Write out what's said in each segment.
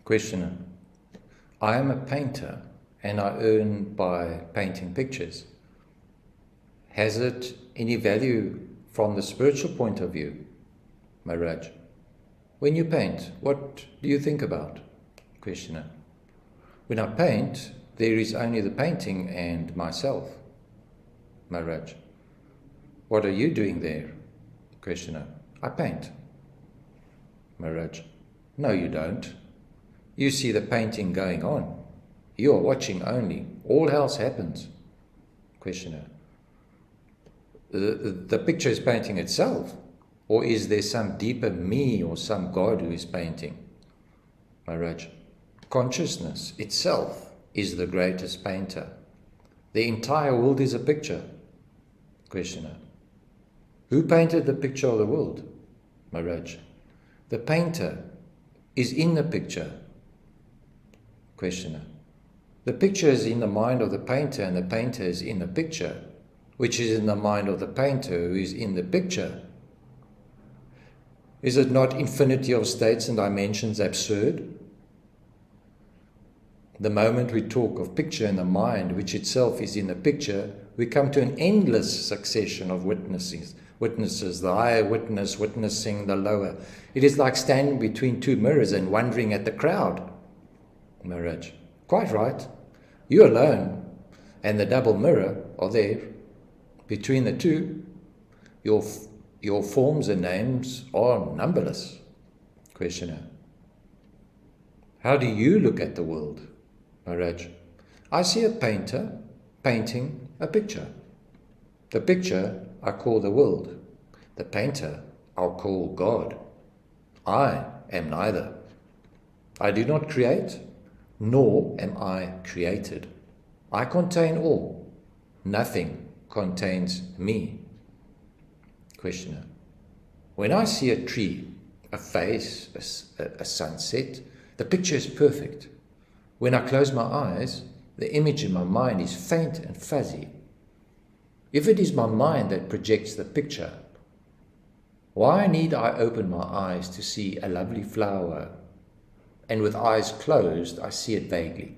Questioner. I am a painter and I earn by painting pictures. Has it any value from the spiritual point of view? Maharaj. When you paint, what do you think about? Questioner. When I paint, there is only the painting and myself. Maharaj. What are you doing there? Questioner. I paint. Maharaj. No, you don't. You see the painting going on. You are watching only. All else happens. Questioner. The picture is painting itself? Or is there some deeper me or some God who is painting? Maharaj. Consciousness itself is the greatest painter. The entire world is a picture. Questioner. Who painted the picture of the world? Maharaj. The painter is in the picture. Questioner. The picture is in the mind of the painter and the painter is in the picture, which is in the mind of the painter who is in the picture. Is it not infinity of states and dimensions absurd? The moment we talk of picture in the mind, which itself is in the picture, we come to an endless succession of witnesses, the higher witness witnessing the lower. It is like standing between two mirrors and wondering at the crowd. Maharaj. Quite right. You alone and the double mirror are there. Between the two, your forms and names are numberless. Questioner. How do you look at the world? Maharaj. I see a painter painting a picture. The picture I call the world. The painter I'll call God. I am neither. I do not create, nor am I created. I contain all. Nothing contains me. Questioner. When I see a tree, a face, a sunset, the picture is perfect. When I close my eyes, the image in my mind is faint and fuzzy. If it is my mind that projects the picture, why need I open my eyes to see a lovely flower, and with eyes closed I see it vaguely?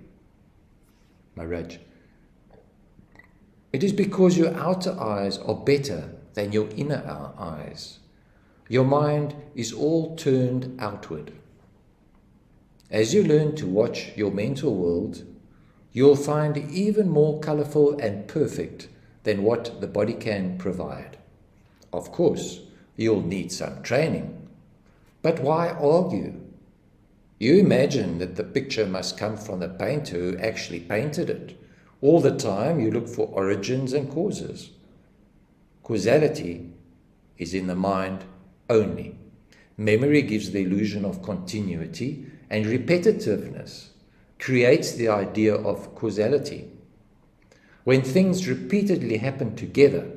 Maharaj. It is because your outer eyes are better than your inner eyes. Your mind is all turned outward. As you learn to watch your mental world, you'll find it even more colorful and perfect than what the body can provide. Of course, you'll need some training. But why argue? You imagine that the picture must come from the painter who actually painted it. All the time you look for origins and causes. Causality is in the mind only. Memory gives the illusion of continuity, and repetitiveness creates the idea of causality. When things repeatedly happen together,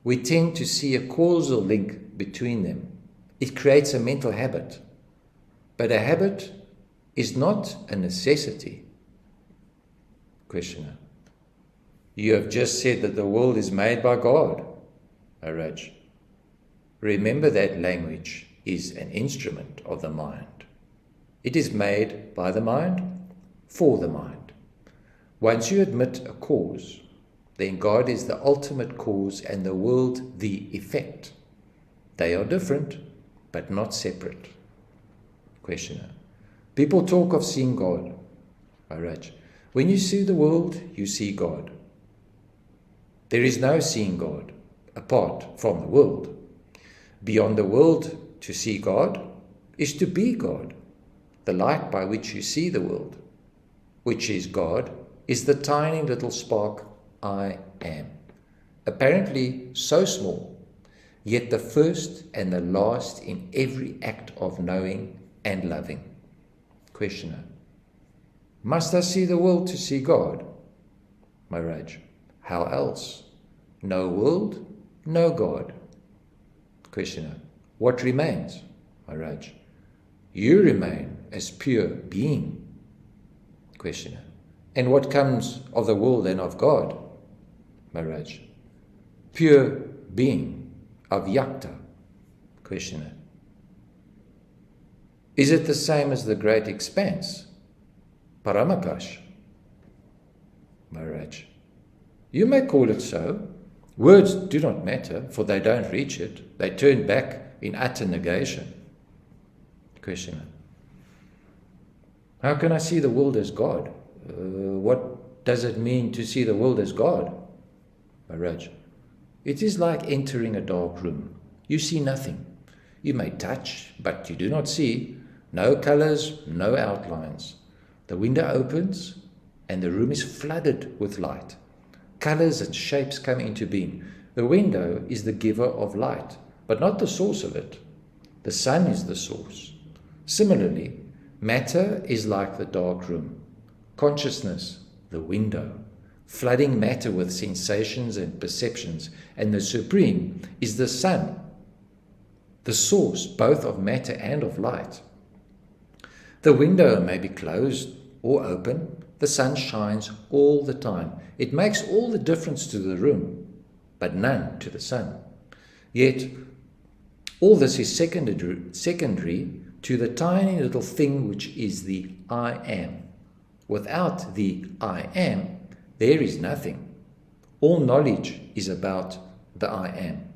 we tend to see a causal link between them. It creates a mental habit. But a habit is not a necessity. Questioner. You have just said that the world is made by God. Maharaj. Remember that language is an instrument of the mind. It is made by the mind, for the mind. Once you admit a cause, then God is the ultimate cause and the world the effect. They are different, but not separate. Questioner. People talk of seeing God. Maharaj. When you see the world, you see God. There is no seeing God apart from the world. Beyond the world, to see God is to be God. The light by which you see the world, which is God, is the tiny little spark I am. Apparently so small, yet the first and the last in every act of knowing and loving. Questioner. Must I see the world to see God? Maharaj. How else? No world, no God. Questioner. What remains? Maharaj. You remain as pure being. Questioner. And what comes of the world and of God? Maharaj. Pure being, of yakta. Questioner. Is it the same as the great expanse? Paramakash. Maharaj. You may call it so. Words do not matter, for they don't reach it. They turn back in utter negation. Questioner. How can I see the world as God? What does it mean to see the world as God? Maharaj. It is like entering a dark room. You see nothing. You may touch, but you do not see. No colors, no outlines. The window opens, and the room is flooded with light. Colors and shapes come into being. The window is the giver of light, but not the source of it. The sun is the source. Similarly, matter is like the dark room. Consciousness, the window, flooding matter with sensations and perceptions, and the Supreme is the sun, the source both of matter and of light. The window may be closed or open. The sun shines all the time. It makes all the difference to the room, but none to the sun. Yet, all this is secondary to the tiny little thing which is the I am. Without the I am, there is nothing. All knowledge is about the I am.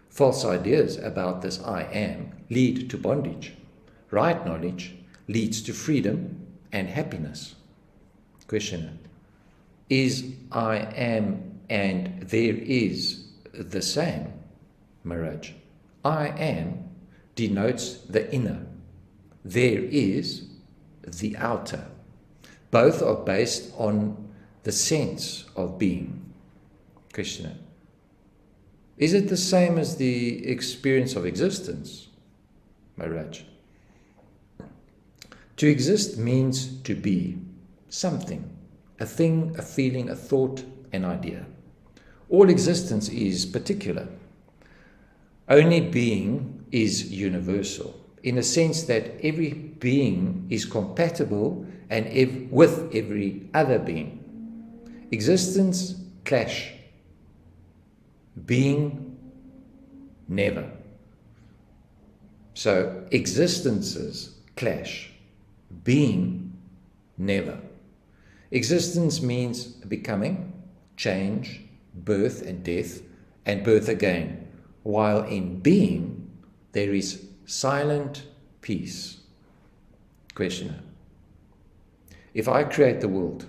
False ideas about this I am lead to bondage. Right knowledge leads to freedom and happiness. Questioner. Is I am and there is the same? Maharaj. I am denotes the inner. There is the outer. Both are based on the sense of being. Questioner. Is it the same as the experience of existence? Maharaj. To exist means to be something, a thing, a feeling, a thought, an idea. All existence is particular. Only being is universal, in the sense that every being is compatible and with every other being. Existence clash. Being never. So existences clash. Being never. Existence means becoming, change, birth and death, and birth again, while in being there is silent peace. Questioner. If I create the world,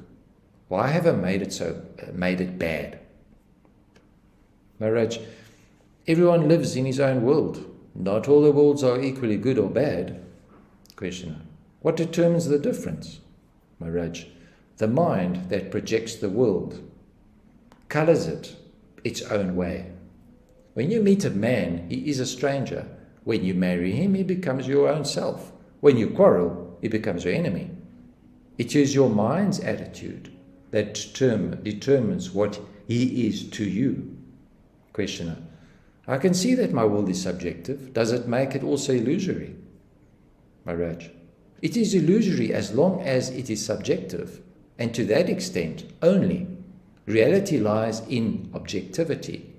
why have I made it bad? Maharaj, everyone lives in his own world. Not all the worlds are equally good or bad. Questioner. What determines the difference? Maharaj, the mind that projects the world colors it its own way. When you meet a man, he is a stranger. When you marry him, he becomes your own self. When you quarrel, he becomes your enemy. It is your mind's attitude that determines what he is to you. Questioner. I can see that my world is subjective. Does it make it also illusory? Maharaj. It is illusory as long as it is subjective, and to that extent only. Reality lies in objectivity.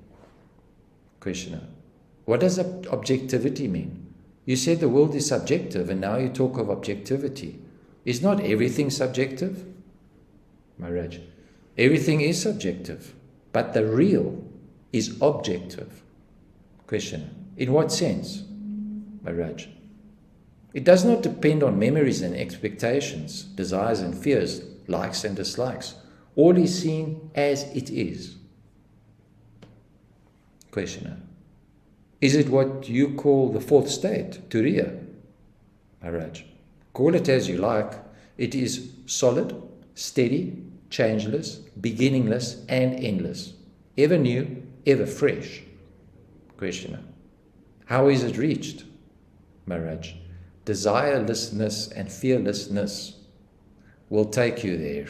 Questioner. What does objectivity mean? You said the world is subjective, and now you talk of objectivity. Is not everything subjective? Maharaj. Everything is subjective, but the real is objective. Questioner. In what sense? Maharaj. It does not depend on memories and expectations, desires and fears, likes and dislikes. All is seen as it is. Questioner. Is it what you call the fourth state, Turiya? Maharaj. Call it as you like. It is solid, steady, changeless, beginningless and endless. Ever new, ever fresh. Questioner. How is it reached? Maharaj. Desirelessness and fearlessness will take you there.